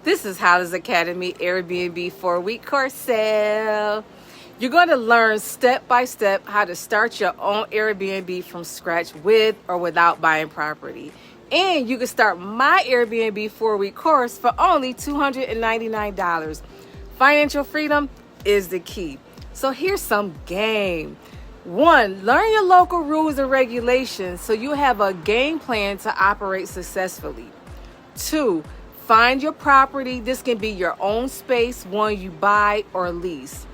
This is Hollis Academy Airbnb 4-week course sale. You're going to learn step by step how to start your own Airbnb from scratch with or without buying property. And you can start my Airbnb 4-week course for only $299. Financial freedom is the key. So here's some game. 1, learn your local rules and regulations so you have a game plan to operate successfully. 2, find your property. This can be your own space, one you buy or lease.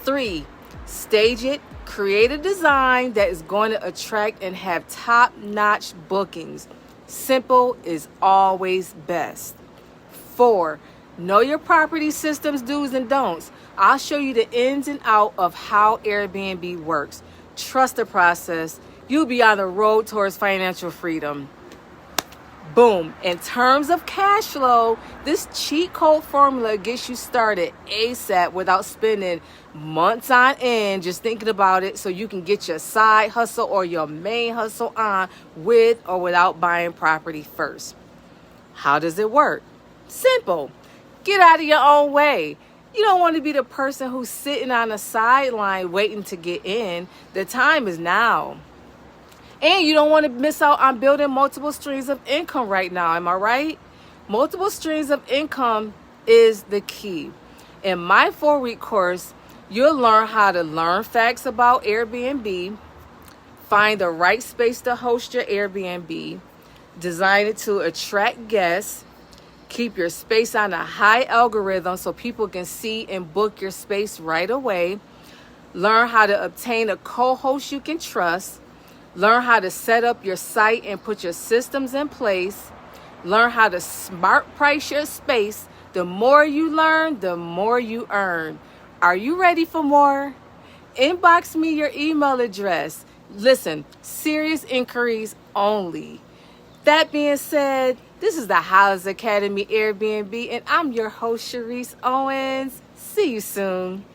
3, stage it. Create a design that is going to attract and have top-notch bookings. Simple is always best. 4, know your property systems, do's and don'ts. I'll show you the ins and outs of how Airbnb works. Trust the process. You'll be on the road towards financial freedom. Boom. In terms of cash flow, this cheat code formula gets you started ASAP without spending months on end just thinking about it, so you can get your side hustle or your main hustle on with or without buying property first. How does it work? Simple. Get out of your own way. You don't want to be the person who's sitting on the sideline waiting to get in. The time is now. And you don't want to miss out on building multiple streams of income right now. Am I right? Multiple streams of income is the key. In my 4-week course, you'll learn how to learn facts about Airbnb, find the right space to host your Airbnb, design it to attract guests, keep your space on a high algorithm so people can see and book your space right away, learn how to obtain a co-host you can trust, learn how to set up your site and put your systems in place, learn how to smart price your space. The more you learn, the more you earn. Are you ready for more? Inbox me your email address. Listen, serious inquiries only. That being said, this is the Hollis Academy Airbnb, and I'm your host, Sharice Owens. See you soon.